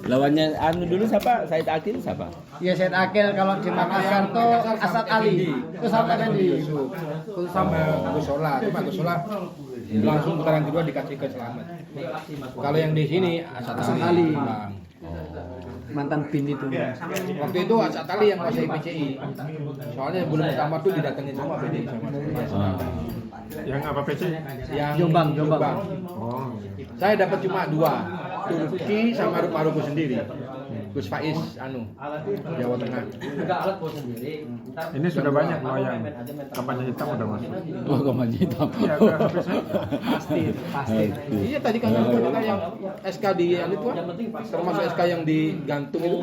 Lawannya anu dulu siapa? Said Akil siapa? Ya Said Akil, kalau di Makassar tuh Asad Ali. Itu sampai kan di Yusuf. Itu Sama Gus Solah, cuma Gus Solah langsung putaran kedua dikasih ke Selamat. Kalau yang di sini Asad Ali, Bang. mantan bin itu. Waktu itu Asad Ali yang menguasai PCI. Soalnya sebelum pertama tuh didatengin semua PCI sama. Yang apa PC? Yang Jombang. Oh. Saya dapat cuma 2, Turki sama Maruku sendiri. Gus Faiz Jawa Tengah. Ini sudah banyak loh yang kampanye hitam udah masuk. Oh, kampanye hitam. Iya, Pasti. Iya tadi kan yang SK di itu termasuk SK yang digantung itu.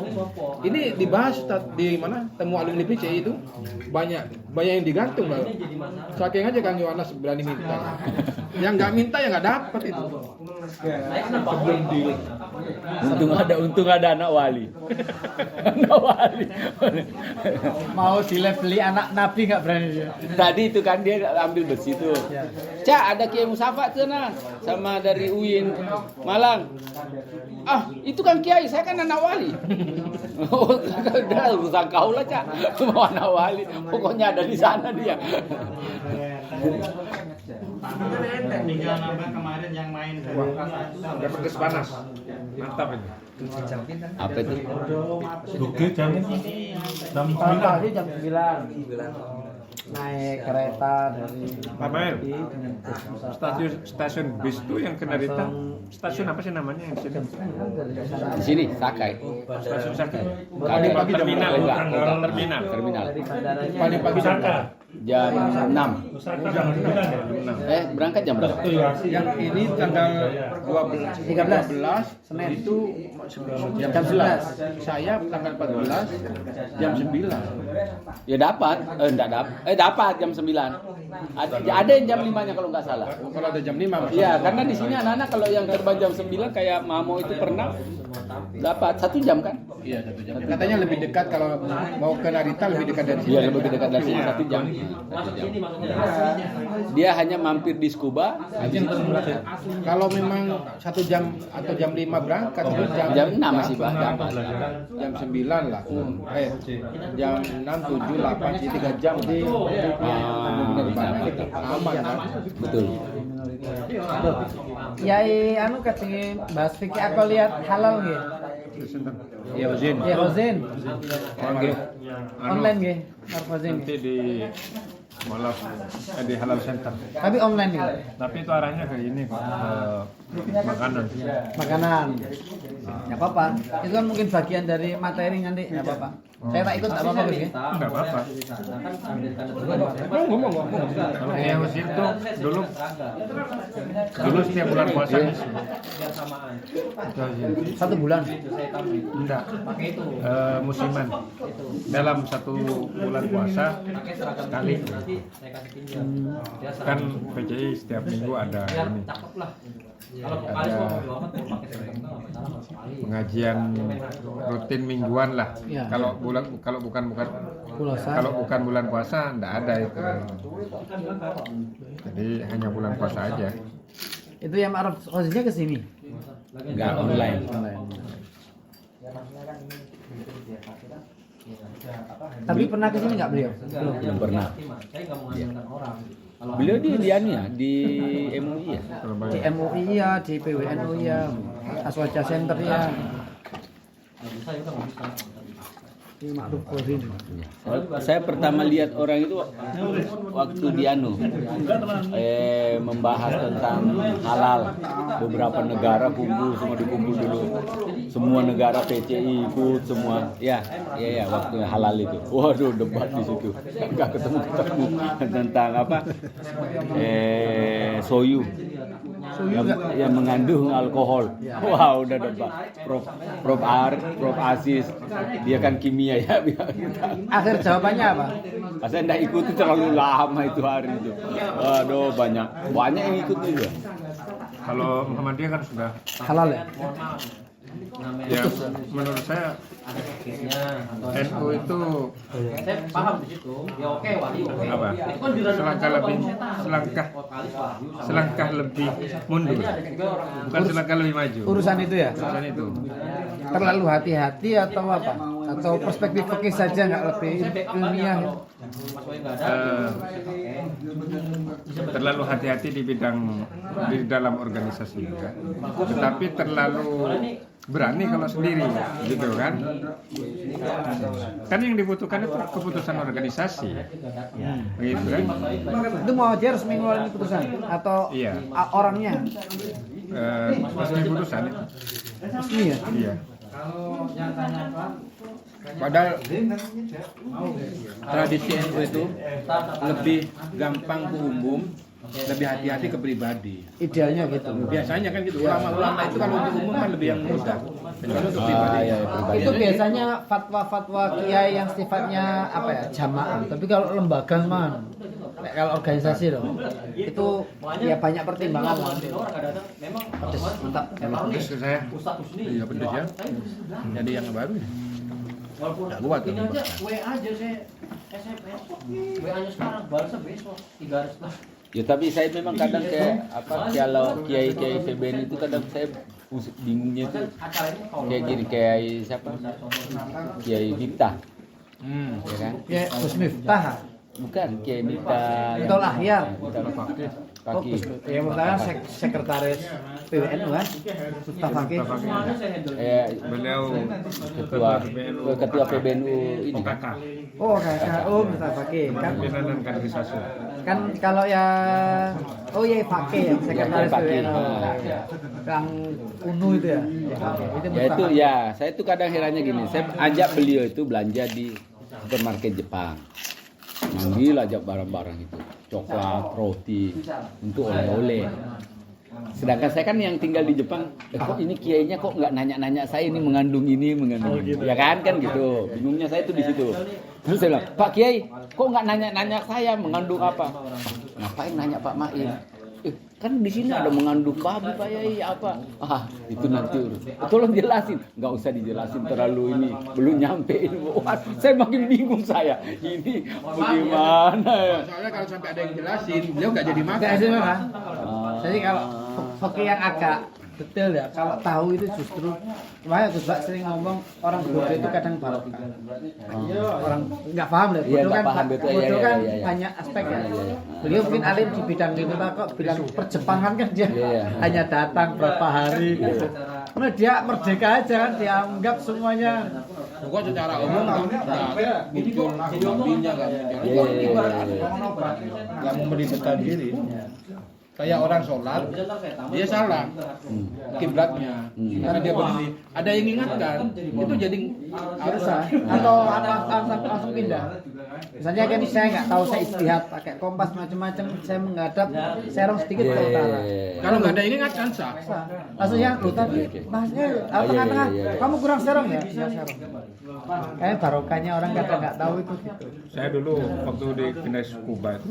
Ini dibahas di mana temu alumni PCI itu banyak yang digantung loh. Saking aja Kang Yohanes berani minta. Yang nggak minta ya nggak dapat itu. Untung ada anak wali. Anak wali. Mau dilabeli anak nabi nggak berani dia. Tadi itu kan dia ambil besi tuh. Cak, ada Kiai Musafa sana sama dari UIN Malang. Ah, itu kan Kiai, saya kan anak wali. Oh, udah urusan kau lah, Cak. Mau anak wali, pokoknya ada di sana dia. Tinggal nambah kemarin yang main Dapat gas panas. Mantap ini. Apa itu? Oke, jam Tadi jam 9. Naik kereta dari Rafael. Stasiun bis itu yang ke Narita. Stasiun apa sih namanya yang di sini? Di sini Sakai. Stasiun Sakai. Paling pagi jam Terminal, enggak, bukan terminal. Terminal. Paling pagi jam Jam 6. Berangkat jam berapa? yang ini tanggal 13 Senin. itu Jam 11. saya tanggal 14 jam 9. Ya dapat, dapat jam 9. Ada yang jam 5-nya kalau nggak salah. Kalau ada jam 5 Iya, karena di sini anak-anak kalau yang terbang jam 9 kayak Mamo itu pernah dapat 1 jam kan? Iya 1 jam. Katanya lebih dekat kalau mau ke Narita lebih dekat dari sini. Iya, lebih dekat dari sini 1 jam. Dia hanya mampir di Scuba. Kalau memang 1 jam atau jam 5 berangkat 1 jam. Jam 6 masih dapat. Jam 9 lah. Jam 6, 7, 8, 3 jam di aman kan? Betul. Yai anu katanya bahas fikih aku lihat halal nggih. Ya Uzin. Ya Rozin. Online nggih. Rozin. Nanti di Molaf, di Halal Center. Tapi online nih. Tapi itu arahnya ke ini kok, ke makanan. Makanan. Ya apa-apa. Itu kan mungkin bagian dari materi nanti, ya apa-apa. Saya tak ikut enggak apa-apa, Gus ya. Enggak apa-apa. Kalau yang musim itu dulu setiap bulan puasa ngisi. Itu aja. 1 bulan. Enggak. Musiman. Dalam 1 bulan puasa sekali. Kan PCI setiap minggu ada ini. Ada pengajian rutin mingguan lah. Ya. Kalau bukan Puasa. kalau bukan bulan puasa enggak ada itu. Jadi hanya bulan puasa aja. Itu yang Arab Rozinnya ke sini. Enggak online. Tapi pernah ke sini enggak beliau? Belum pernah. Beliau di anu ya, di MUI ya. Di MUI ya, di PWNU ya, Aswaja Center ya. Di Ma'ruf Rozin. Saya pertama lihat orang itu waktu di anu membahas tentang halal. Beberapa negara dikumpul dulu. Semua negara PCI ikut semua. Ya, waktu halal itu. Waduh, debat di situ. Enggak ketemu tentang apa? Soyu. Yang mengandung alkohol. Wow, udah debat. Prof Asis, dia kan kimia ya. Akhir jawabannya apa? Saya enggak ikuti terlalu lama itu hari itu. Aduh, banyak yang ikut juga. Kalau Muhammadiyah kan sudah Halal ya? Ya, menurut saya NU itu Saya paham di situ. Ya oke, Wahyu. Oke. apa? Itu kan dirasa Selangkah lebih mundur, bukan selangkah lebih maju. Urusan itu ya? Urusan itu. Terlalu hati-hati atau apa? Atau perspektif fikih saja nggak lebih ilmiah? Terlalu hati-hati di dalam organisasi juga, tetapi terlalu berani kalau sendiri, gitu kan? Kan yang dibutuhkan itu keputusan organisasi, begitu kan? Itu mau dia resmi ngeluarin keputusan atau Iya. Orangnya Resmi putusan itu. resmi ya? Iya. Padahal tradisi NU itu lebih gampang ke umum, lebih hati-hati ke pribadi. Idealnya gitu. Biasanya kan gitu, ulama-ulama itu kalau untuk umum kan lebih yang mudah. Kalau untuk pribadi. Itu biasanya fatwa-fatwa kiai yang sifatnya apa ya, jamaah. Tapi kalau lembaga man, kalau organisasi loh, itu ya banyak pertimbangan lah. Pedes, mantap. Pedes ke saya. Iya pedes ya. Jadi yang baru. Nggak kuat tuh. WA aja saya SMS. WA-nya sekarang balasnya besok 3 hari setelah. Ya tapi saya memang kadang kayak apa kalau kiai-kiai PBN itu kadang saya bingungnya tuh kayak gini, kiai siapa? Kiai Miftah. Ya kan? Ya, Gus Miftah. Bukan Kiai Miftah. Itu Ahyar. Kaki. Yang pertama sekretaris PWNU kan? Miftah Fakih. Beliau ketua PBNU ini. OKK, Oh, Miftah Fakih. Kan pimpinan dan kaderisasi. kan kalau yang iya Fakih yang sekretaris Fakih. PWNU. Yang UNU itu ya. Itu Ya itu ya, saya itu kadang herannya gini, saya ajak beliau itu belanja di supermarket Jepang. Manggil ajak barang-barang itu, coklat, roti, untuk oleh-oleh. Sedangkan saya kan yang tinggal di Jepang, kok ini kiainya kok nggak nanya-nanya saya ini mengandung, ya kan gitu. Bingungnya saya itu di situ. Terus saya bilang, Pak Kiai, kok nggak nanya-nanya saya mengandung apa? Ngapain nanya Pak Main? Kan di sini ada mengandung babi Pak Yai apa? Itu nanti urus. Tolong jelasin. Nggak usah dijelasin terlalu ini, belum nyampe ini. Saya makin bingung saya. Ini bagaimana ya? Soalnya kalau sampai ada yang jelasin, beliau nggak jadi makan. Nggak sih memang. Jadi kalau fakih yang agak detail ya, kalau tahu itu justru makanya Gus Bak sering ngomong orang bodoh itu kadang barokah. Orang nggak paham deh, Iya, bodoh nggak kan, paham, betul. bodoh Iya, kan iya, iya. banyak aspek ya. Beliau mungkin alim di bidang itu, kok bilang perjepangan kan dia Iya. hanya datang berapa hari gitu. Nah, dia merdeka aja kan, dianggap semuanya. Pokoknya secara umum nggak muncul babinya, nggak muncul. Nggak memberitakan diri. Kayak orang sholat, dia salah kiblatnya, karena dia berdiri. Ada yang ingatkan, itu jadi harus Atau langsung pindah. Misalnya kan saya nggak tahu, saya istihad pakai kompas macam-macam, saya menghadap serong sedikit ke utara. kalau nggak ada yang ingatkan sah. Langsung yang tapi bahasnya tengah-tengah, kamu kurang serong ya? Iya serong. Kayak barokahnya orang kadang nggak tahu itu gitu. Saya dulu waktu di Kedai Kuba itu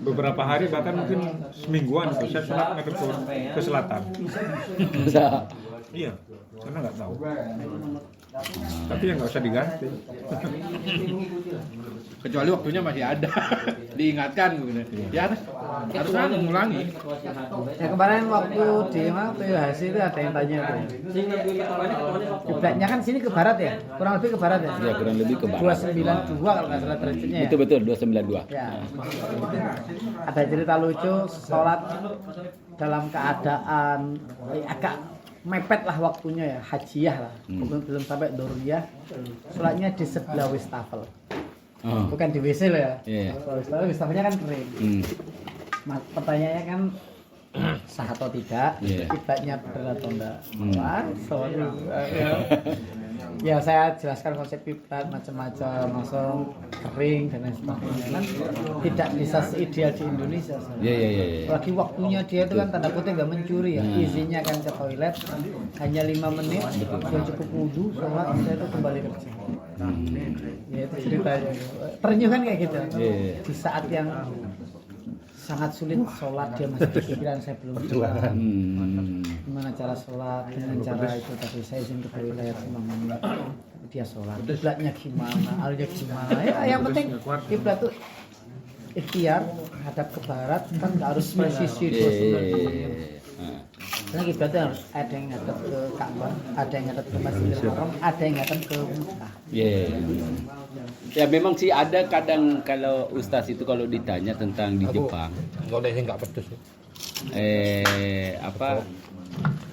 beberapa hari bahkan mungkin semingguan tuh saya sholat ngadep ke selatan. Iya, karena nggak tahu. Tapi ya nggak usah diganti. Kecuali waktunya masih ada, diingatkan gitu. Ya harus mengulangi. Ya kemarin waktu di PUHC itu ada yang tanya tuh. Kiblatnya kan sini ke barat ya, kurang lebih ke barat ya. Ya kurang lebih ke barat. 292 kalau nggak salah tradisinya ya. Betul 292. Ya. Ada cerita lucu sholat dalam keadaan agak mepet lah waktunya ya, hajiyah lah. Belum sampai doriyah. Sholatnya di sebelah wastafel. Bukan di WC loh ya. Iya. Kalau wastafelnya kan kering. Pertanyaannya kan sah atau tidak, kiblatnya benar atau enggak. Wah, sorry. Ya saya jelaskan konsep kiblat macam-macam, langsung kering dan lain sebagainya. Kan tidak bisa seideal di Indonesia. Iya. Lagi waktunya dia itu kan tanda kutip nggak mencuri ya, izinnya kan ke toilet hanya 5 menit, dia cukup wudhu, sholat, saya itu kembali kerja. Ya itu ceritanya. Terenyuh kan kayak gitu. Di saat yang sangat sulit sholat, dia masih kepikiran saya belum sholat. Gimana cara sholat, dengan cara itu tadi saya izin ke wilayah mamanya dia sholat. Kiblatnya gimana, alurnya gimana? Ya yang penting kiblat tuh ikhtiar hadap ke barat kan nggak harus presisi 290. Karena kiblatnya harus ada yang ngadep ke Ka'bah, ada yang ngadep ke Masjidil Haram, ada yang ngadep ke Mekah. Ya memang sih ada kadang kalau Ustaz itu kalau ditanya tentang di Jepang. Nggak pedes.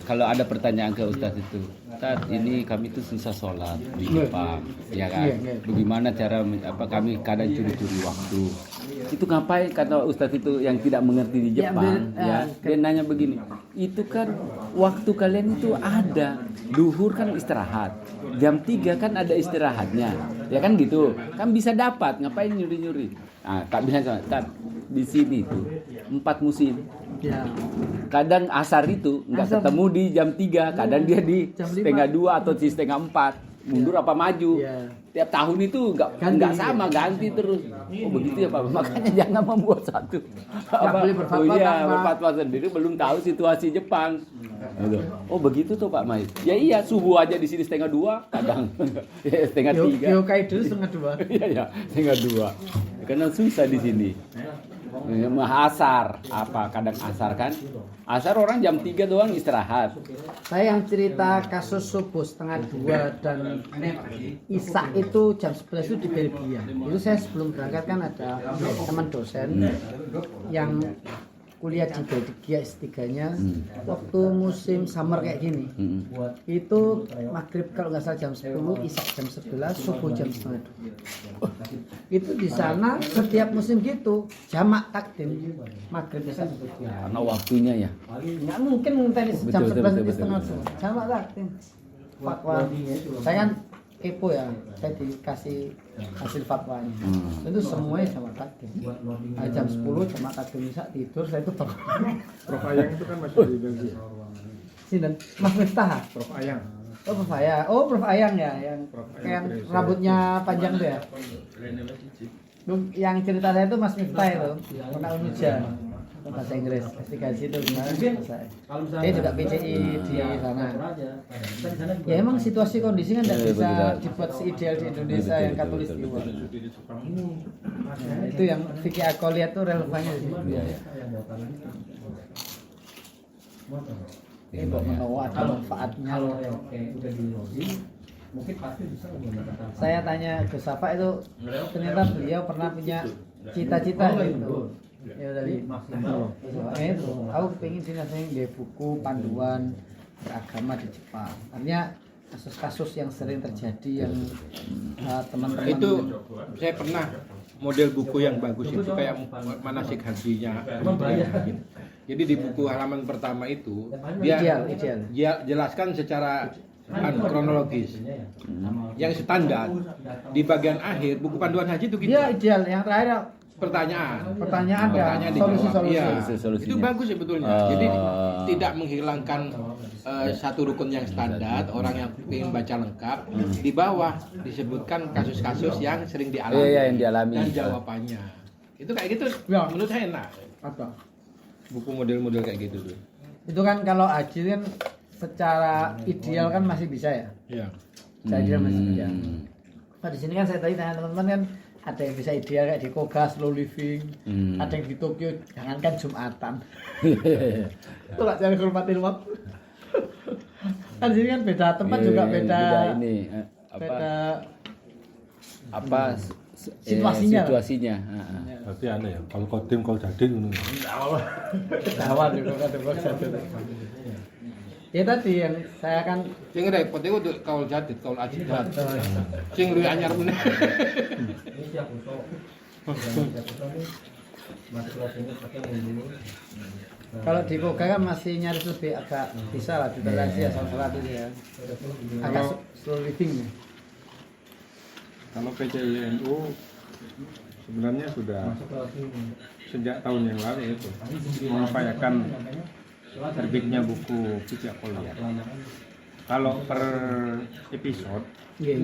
Kalau ada pertanyaan ke Ustaz itu, Ustaz ini kami tuh susah sholat di Jepang, ya kan? Bagaimana cara kami kadang curi-curi waktu? Itu ngapain kata Ustaz itu yang tidak mengerti di Jepang? Dia nanya begini, itu kan waktu kalian itu ada, duhur kan istirahat, jam 3 kan ada istirahatnya, ya kan gitu, kan bisa dapat, ngapain nyuri-nyuri? Nah, tak bilang kan di sini tuh 4 musim. Ya. Kadang asar itu nggak ketemu di jam 3, kadang dia di setengah 2 atau di setengah 4, mundur apa maju. Tiap tahun itu nggak sama, ganti terus. Oh begitu ya Pak, makanya jangan membuat satu. Berfatwa sendiri belum tahu situasi Jepang. Oh begitu tuh Pak Mai. Ya iya, subuh aja di sini setengah 2, kadang setengah 3. Yokai dulu setengah 2. Iya, setengah 2. Karena susah di sini. Asar kadang asar kan, asar orang jam 3 doang istirahat. Saya yang cerita kasus subuh setengah 2 dan Isya itu jam 11 itu di Belgia. Itu saya sebelum berangkat kan ada teman dosen yang kuliah di Belgia S3-nya waktu musim summer kayak gini. Itu maghrib kalau nggak salah jam 10, Isya jam 11, subuh jam setengah 2. Itu di sana setiap musim gitu jamak takdim maghrib Isya karena waktunya ya. Nggak mungkin ngenteni jam 11 di setengah 2. Jamak takdim. Fatwa. Saya kan kepo ya, saya dikasih hasil fatwanya. Itu semuanya jamak takdim. Jam 10 jamak takdim Isya tidur, saya itu Prof Ayang itu kan masih di Belgia. Sinten? Mas Miftah. Prof Ayang. Oh Prof Ayang. Oh Prof Ayang ya, yang rambutnya panjang itu ya. Yang cerita saya itu Mas Miftah itu, anak Unija. Bahasa Inggris, S3 itu kemarin selesai. Dia juga PCI di sana. Ya emang situasi kondisi kan tidak bisa dibuat seideal di Indonesia yang Katulistiwa. Nah, itu yang fikih akoliyat itu relevannya di situ. Ini kok menawa ada manfaatnya. Saya tanya ke Safa itu, ternyata beliau pernah punya cita-cita gitu. Ya dari itu, aku pengen dinasihatin dia buku panduan beragama di Jepang. Artinya kasus-kasus yang sering terjadi yang teman-teman itu saya pernah model buku yang bagus itu kayak manasik hajinya. Jadi di buku halaman pertama itu dia jelaskan secara kronologis yang standar. Di bagian akhir buku panduan haji itu gitu. Dia ideal yang terakhir pertanyaan solusi. Itu bagus sebetulnya. Jadi tidak menghilangkan satu rukun yang standar. Orang yang ingin baca lengkap di bawah disebutkan kasus-kasus yang sering dialami, yang dialami dan jawabannya. Itu kayak gitu. Menurut saya enak. Apa? Buku model-model kayak gitu tuh. Itu kan kalau haji kan secara ideal kan masih bisa ya. Iya. Secara ideal masih bisa. Nah di sini kan saya tanya teman-teman kan ada yang bisa ideal kayak di Koga slow living, ada yang di Tokyo jangankan Jumatan. Itu lah jangan hormatin waktu. Kan di sini kan beda tempat juga beda ini situasinya. Berarti aneh ya, kalau kodim kalau jadi ngono. Ketahuan itu kan ya tadi yang saya kan Sing repot itu kaul jadid, kaul ajidat. Sing luwih anyar meneh. kalau di Koga kan masih nyaris lebih agak bisa lah ditoleransi ya salat itu ya. Agak slow living ya. Kalau PCINU sebenarnya sudah sejak tahun yang lalu itu mengupayakan terbitnya buku fikih akoliyat. Kalau per episode Iya.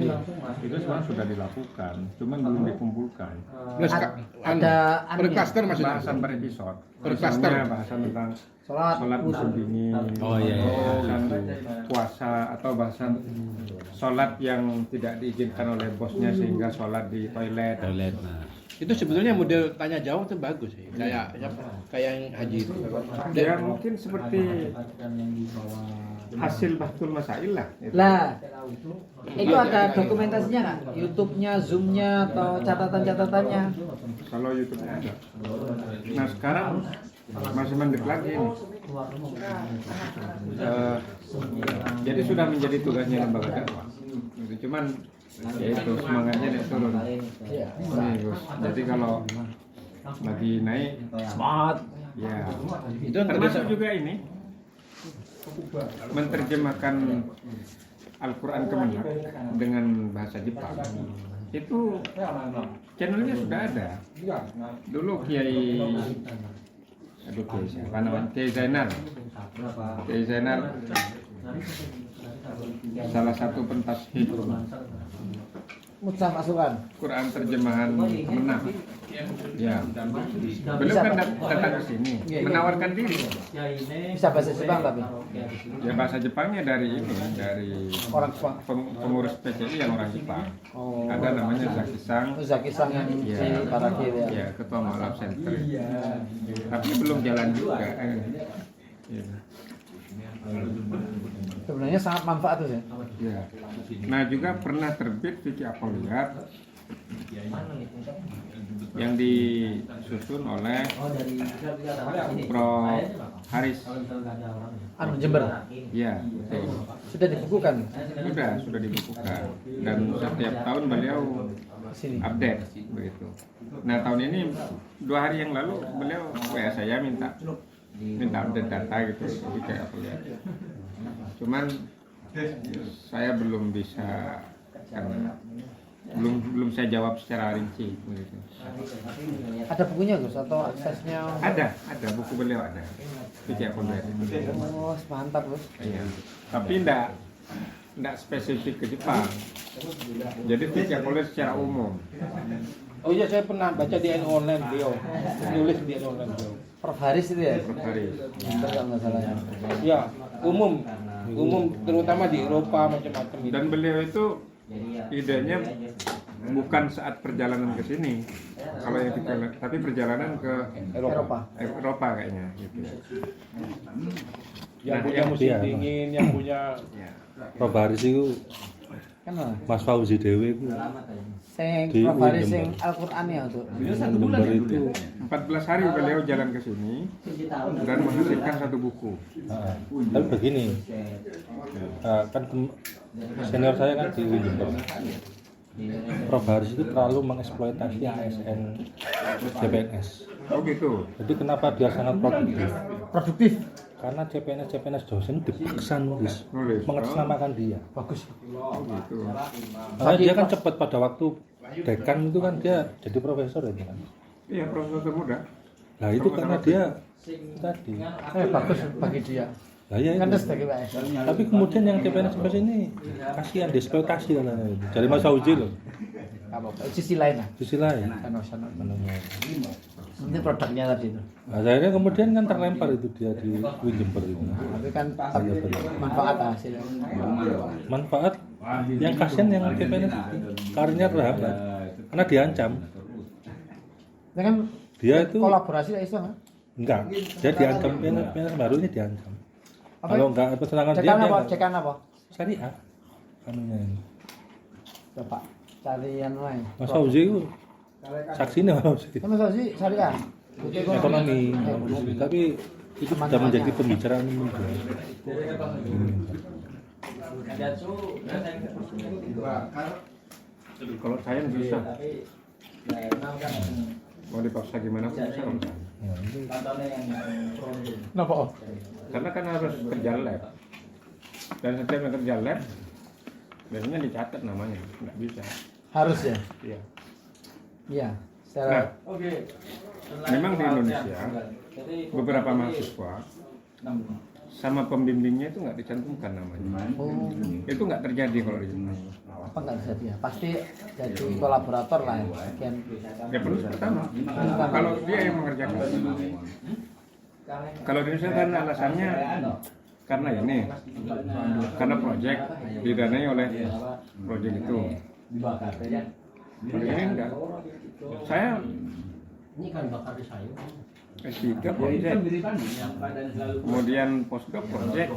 itu sebenarnya sudah dilakukan, cuman belum dikumpulkan. Ada per cluster maksudnya. Bahasan per episode. Per cluster. Misalnya bahasan tentang Sholat. sholat musim dingin, Oh, iya, iya. bahasan puasa atau bahasan sholat yang tidak diizinkan oleh bosnya sehingga sholat di toilet. Toilet. Nah. Itu sebetulnya model tanya jawab itu bagus sih. Kayak yang haji itu. Ya mungkin seperti hasil bahtul masail lah. gitu. Lah, itu ada dokumentasinya nggak? YouTube-nya, Zoom-nya, atau catatan-catatannya? Kalau YouTube ada. Nah sekarang masih mendek lagi ini. Jadi sudah menjadi tugasnya lembaga dakwah. Gitu. Cuman ya itu semangatnya naik turun. Nih, Gus. Jadi kalau lagi naik, Smart. ya Itu yang termasuk juga ini menerjemahkan Al-Quran Kemenak dengan bahasa Jepang. Itu channelnya sudah ada. Dulu Kiai siapa namanya? Kiai Zainal salah satu pentashhid Mutsah masukan. Quran terjemahan Kemenak. Ya, beliau kan datang ke sini menawarkan diri. Bisa bahasa Jepang tapi Ya bahasa Jepangnya dari ini, dari orang Jepang. pengurus PCI yang orang Jepang. Oh. Ada namanya Zaki-san. Zaki-san yang Ya, si Paraki ya. ya ketua Ma'alaf Center. Tapi belum jalan juga. Ya. Sebenarnya sangat manfaat tuh ya. Ya. Nah juga pernah terbit Vicky Apoliat yang disusun oleh Prof. Haris. Anu Jember. Ya, betul. Sudah dibukukan Sudah dibukukan. Dan setiap tahun beliau sini. update begitu. Nah tahun ini 2 hari yang lalu beliau WA saya minta update data gitu. Jadi kayak aku lihat. Cuman saya belum bisa karena belum saya jawab secara rinci begitu. Ada bukunya Gus atau aksesnya? Ada buku beliau ada. Vicky Apoliat. Oh, mantap Gus. Iya. Tapi enggak spesifik ke Jepang. Jadi Vicky Apoliat secara umum. Oh iya, saya pernah baca di online beliau. Nulis di online beliau. Prof Haris itu ya? Prof. Haris. Jember kalau nggak salah ya. Ya, umum terutama di Eropa macam-macam gitu. Dan beliau itu idenya bukan saat perjalanan ke sini, kalau yang kita lihat, tapi perjalanan ke Eropa kayaknya gitu. Yang Nah, punya yang musim dia, dingin, yang punya Prof Haris itu Kan lah. Mas Fauzi Dewi itu Sing Di Prof Haris Jember. sing Al-Qur'an ya tuh. Jember itu 14 hari beliau jalan ke sini dan menghasilkan 1 buku. tapi begini kan senior saya kan di Jember. Prof Haris itu terlalu mengeksploitasi ASN CPNS. Oh gitu. Jadi kenapa dia sangat produktif? Produktif. Karena CPNS dosen dipaksa nulis, Nulis. mengatasnamakan dia. Bagus. Oh gitu. Karena dia kan cepat pada waktu dekan itu kan dia jadi profesor itu kan. Iya, profesor termuda. Nah itu karena dia tadi. Bagus bagi dia. Nah, ya Kan itu. terus bagi Pak. Tapi kemudian yang CPNS ini kasihan dieksploitasi katanya itu. Dari Mas Fauzi loh. Apa? Sisi lain lah. Sisi lain. Sana. Ini produknya tadi itu. Nah, akhirnya kemudian kan terlempar itu dia di Jember itu. Tapi kan manfaat hasilnya. Manfaat yang kasihan yang CPNS itu karirnya terhambat karena diancam. Ini kan Dia itu kolaborasi lah iso kan? enggak, dia diancam PNS baru ini diancam. Apa? Kalau enggak pertentangan dia Cekan apa? enggak. Cekan apa? Syariah. Anunya ini. Coba cari yang lain. Mas Fauzi itu saksinya Mas Fauzi. Sama sih syariah. Ekonomi, tapi itu sudah menjadi pembicaraan umum. Kalau saya bisa. Mau dipaksa gimana pun bisa. Kenapa? Karena kan harus kerja lab. Dan setiap yang kerja lab biasanya dicatat namanya, nggak bisa. Harus ya? Iya. Iya. Nah, Secara memang di Indonesia beberapa mahasiswa sama pembimbingnya itu nggak dicantumkan namanya. Oh, Itu nggak terjadi kalau di sini. apa nggak bisa dia? Pasti jadi kolaborator lah ya. Sekian. Ya penulis pertama. Kalau dia yang mengerjakan. Kalau di Indonesia kan alasannya karena ini, karena proyek didanai oleh proyek itu. Kalau ini enggak. Saya Ini kan bakar di sayur. S3 proyek, kemudian postdoc proyek.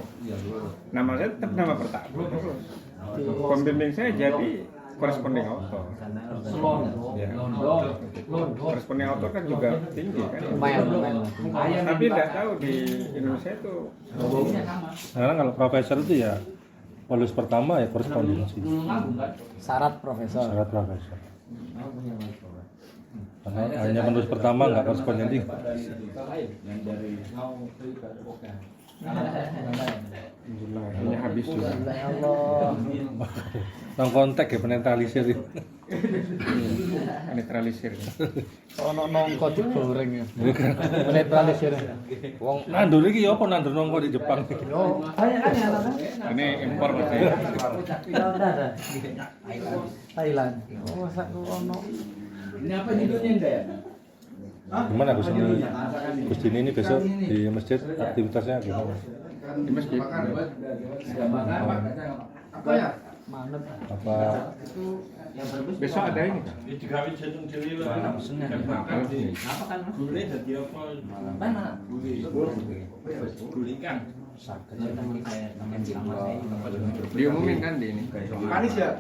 Nama saya tetap nama pertama. Pembimbing saya jadi koresponding author. Ya. Koresponding author kan juga tinggi kan. Lumayan. Tapi tidak tahu di Indonesia itu. Sekarang kalau profesor itu ya penulis pertama ya korespondensi. Syarat profesor. Syarat profesor. Karena hanya penulis pertama nggak korespondensi. Ini habis juga. Ya Allah. Nang kontak ya penetralisir. Netralisir. Ono nongko digoreng ya. Netralisir. Wong nandur iki ya apa nandur nongko di Jepang. Yo, banyak kan ya anak. Ini impor berarti. Ya udah ada. Thailand. Oh, satu ono. Ini apa judulnya enggak ya? Gimana Gus Dini ini besok di masjid aktivitasnya gimana? Di masjid. Apa ya? Manut. Apa Besok ada ini. Digawe jantung jeli wae. Apa kan? Gule dadi apa? Mana? Gulingan. Diumumin kan di ini. Manis ya?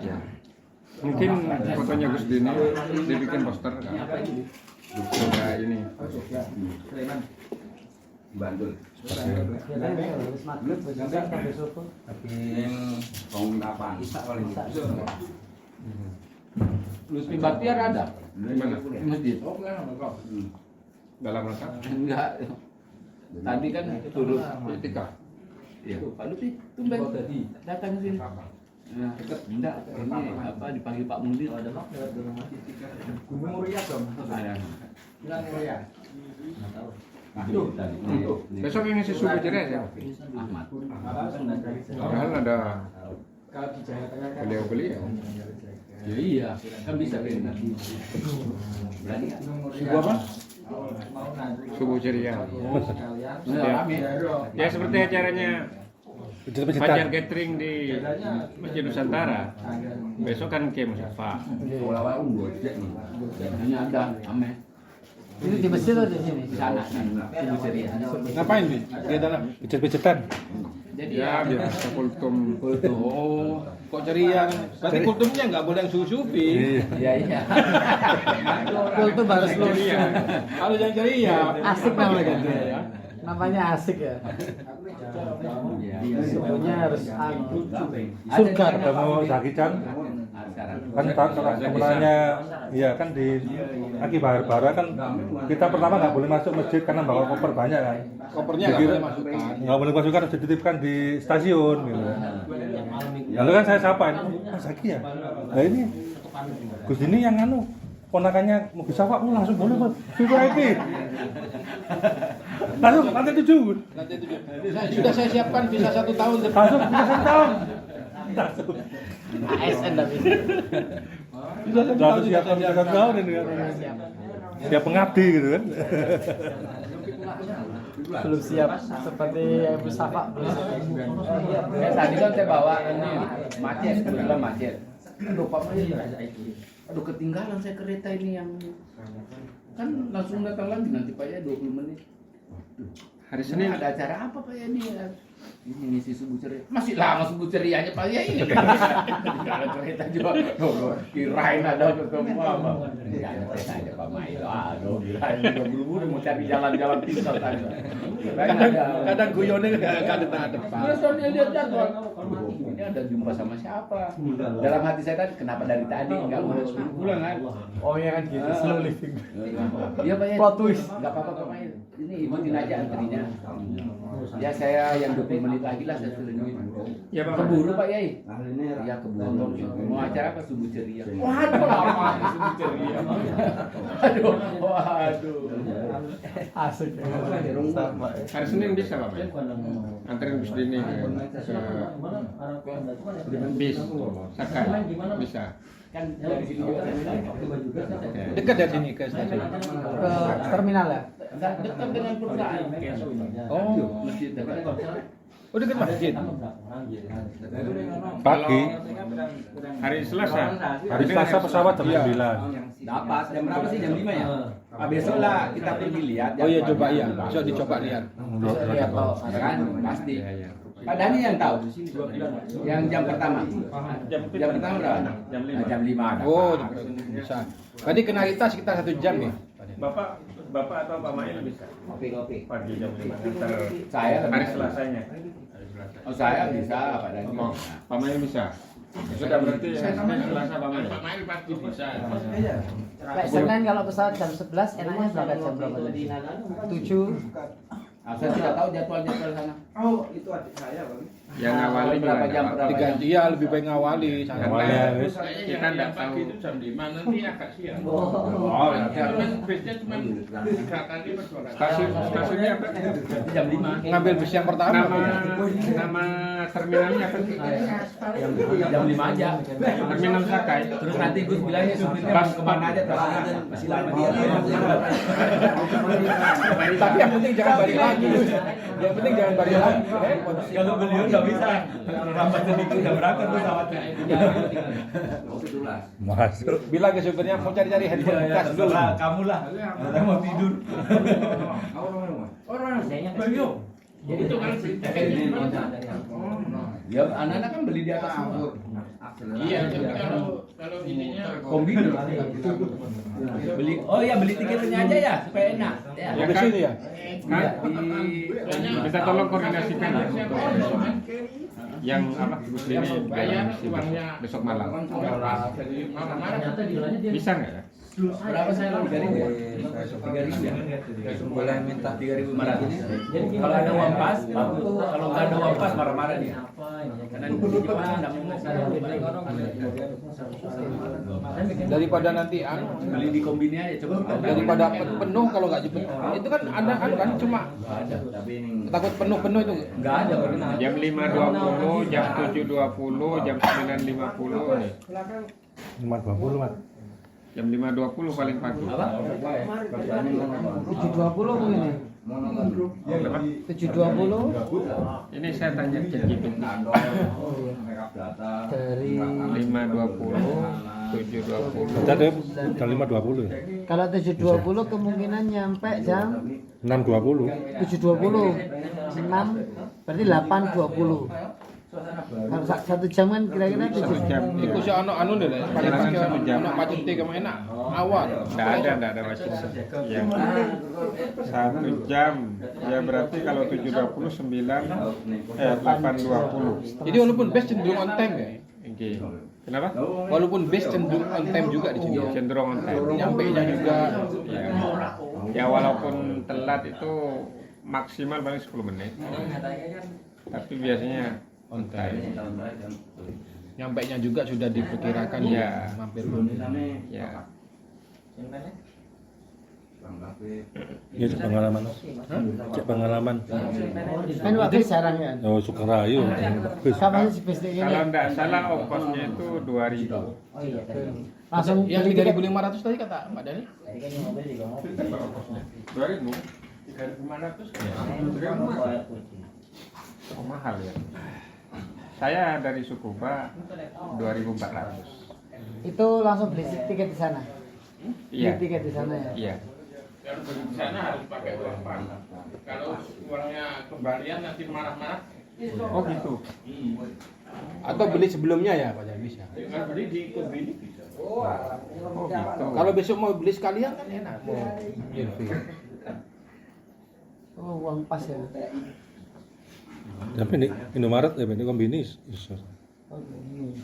Mungkin fotonya Gus Dini dibikin poster kan. Udah ini. Bandul. Lutfi Baktiar ada Di mana? di masjid. Dalam rangka. Enggak. Tadi kan turun ketika. Iya. Pak Lutfi tumben datang ke sini. Nah, enggak, ini apa dipanggil Pak Mundir ada Pak lewat dalam masjid. Gubernur Riyad dong. Ada. Bilang Riyad. Enggak tahu. Besok yang ngisi subuh ceria ya. Ahmad. Padahal ada beliau-beliau. Ya iya, kan bisa kan. Berani kan? Subuh apa? Subuh ceria. Ya. Ya seperti acaranya Fajar Catering di Masjid Nusantara. Besok kan Kiai Mustafa. Hanya ada, ame. Ini di masjid atau di sini? Di sana kan. Subuh ceria. Ngapain nih? Dia dalam. pijet-pijetan? Jadi Ya biasa kultum. Oh, kok ceria? Berarti kultumnya nggak boleh yang sufi. iya iya. Kultum harus lurus. Kalau yang ceria, Asik namanya kan dia ya. Namanya asik ya. Subuhnya harus surga. Ketemu Zaki Chan kan temenannya ya kan di Aki Bahar Bara kan kita pertama nggak boleh masuk masjid karena bawa koper banyak kan. kopernya nggak boleh masukkan. Nggak boleh masukkan, harus dititipkan di stasiun gitu. Lalu kan saya sapa, Mas Zaki ya. Nah ini Gus Dini yang ponakannya mau bisa Pak, langsung boleh Pak. VIP. Langsung lantai 7. Nanti itu sudah saya siapkan bisa 1 tahun. Langsung bisa 1 tahun. Langsung. ASN tapi. Langsung siap bisa 1 tahun ini kan. Siap pengabdi gitu kan. Belum siap seperti Ibu Safa. Ya, tadi kan saya bawa ini macet, kebetulan macet. Aduh Pak Mail, aduh ketinggalan saya kereta ini yang kan langsung datang lagi nanti Pak ya 20 menit. Hari Senin Ada acara apa Pak ya ini? Ini ngisi subuh ceria. Masih lama subuh cerianya Pak ya ini. Ketinggalan kereta juga. Kirain ada ketemu apa. Ya kereta aja Pak Mail. Aduh kirain juga buru-buru mau cari jalan-jalan pintar tadi. Kadang guyonnya nggak ada tengah depan. Terus dia lihat jadwal. Ini ada jumpa sama siapa? Dalam hati saya kan kenapa dari tadi nggak mau pulang kan? Oh iya kan gitu, slow living. Iya Pak ya. Plot twist. Nggak apa-apa Pak Mail. Ini ikutin aja antrinya. Ya saya yang 20 menit lagi lah saya turun. Ya Pak. Keburu Pak Yai. Iya keburu. Mau acara apa subuh ceria? Waduh lama subuh ceria. Waduh. Asik. Sama. Hari Senin bisa Pak. Anterin bis ini ke bis Sakai bisa. Kan dari sini juga Dekat dari sini ke stasiun. Ke terminal ya? Enggak dekat dengan perusahaan. Oh, Masjid dekat. oh dekat masjid. Pagi, Hari Selasa. hari Selasa pesawat jam 9. Dapat jam berapa sih? Jam 5 ya? Besok lah kita pergi lihat. Oh iya coba iya, besok dicoba lihat. Lihat toh, kan pasti. Pak Dani yang tahu. Yang jam pertama. Jam pertama berapa? Jam 5 ada. Oh, bisa. Tadi kena kita sekitar 1 jam ya. Bapak atau Pak Mail bisa. kopi. Pagi jam 5 antar Saya hari Selasanya. Oh saya bisa Pak Dani. Pak Mail bisa. Sudah berarti Senin Selasa Pak Mail. Pak Mail pasti bisa. Kayak Senin kalau pesawat jam 11 enaknya berangkat jam berapa tadi? 7. Saya tidak tahu jadwal-jadwal sana. Yang awali Berapa juga jam, nggak berapa Diganti ya lebih baik ngawali. Awalnya wis. Kita nggak tahu. Itu jam 5 nanti agak siang. Oh, Cuman bisnya cuma 3 kali bersuara. Stasiunnya apa? jam 5. Ngambil bus yang pertama. Nama terminalnya apa sih? Jam 5 aja. Terminal Sakai. Terus nanti Gus bilangnya supirnya mau kemana aja terserah. Masih lama dia. Tapi yang penting jangan balik lagi. Yang penting jangan balik lagi. Kalau beliau nggak bisa, lambat sedikit udah berangkat pesawatnya. Masuk. Bilang ke supirnya mau cari-cari handphone bekas dulu. Kamu lah, saya mau tidur. Beliau. Itu kan Ya anak-anak kan beli di atas semua. iya, tapi kalau ininya Kombi beli. Oh iya beli tiketnya aja ya supaya enak. Ya. Mau ke sini ya? Kita tolong koordinasikan yang apa bus ini bayar uangnya besok malam. marah-marah. Bisa nggak ya? Berapa saya lebih dari 3.000 ya? Boleh minta 3.500. Jadi kalau ada uang pas, bagus. Kalau nggak ada uang pas marah-marah dia. Karena di Jepang nggak mau ngasih orang. Daripada nanti Beli di kombini aja coba. daripada penuh kalau nggak jemput. Itu kan ada kan cuma takut penuh itu. Nggak ada benar. Jam 5.20, jam 7.20, jam 9.50 nih. 5.20 Mas. Jam 5.20 paling pagi. Apa? 7.20 mungkin ya? 7.20 Ini saya tanya cek gitu. dari 5.20, 7.20. Tadi udah 5.20 ya. kalau 7.20 kemungkinan nyampe jam 6.20. 7.20 6 berarti 8.20 kalau 1 jam kan kira-kira 7 jam. Iku si anu deh, pakai Satu jam. anak macet tiga enak. Awal. Nggak ada macet. Yang 1 jam. Ya berarti kalau 7.20 8.20. Jadi walaupun base cenderung on time ya. Oke. Kenapa? Walaupun base cenderung on time juga di sini. Cenderung on time. Nyampe-nya juga. Ya walaupun telat itu maksimal paling 10 menit. Tapi biasanya on time. Nyampe-nya juga sudah diperkirakan Ya. mampir dulu. Ya. Ya cek pengalaman. Cek pengalaman. kan waktu jarang ya Oh, Sukarayu. Bagus. sama si bisnis ini Kalau enggak salah ongkosnya itu 2.000. langsung Yang beli tiket 3.500 tadi kata Mbak Dani. 2.000? 3.500? Oh, mahal ya. Saya dari Sukuba 2.400. itu langsung beli tiket di sana Iya. beli tiket di sana ya Iya. Kalau pergi ke sana harus pakai uang pas. Kalau uangnya kembalian nanti marah-marah. Oh gitu. Atau beli sebelumnya ya Pak Jan bisa. Dengan beli di kombini bisa. Oh gitu. Kalau besok mau beli sekalian kan enak. oh uang pas ya Tapi ini Indomaret ya, ini kombini. oh, ini.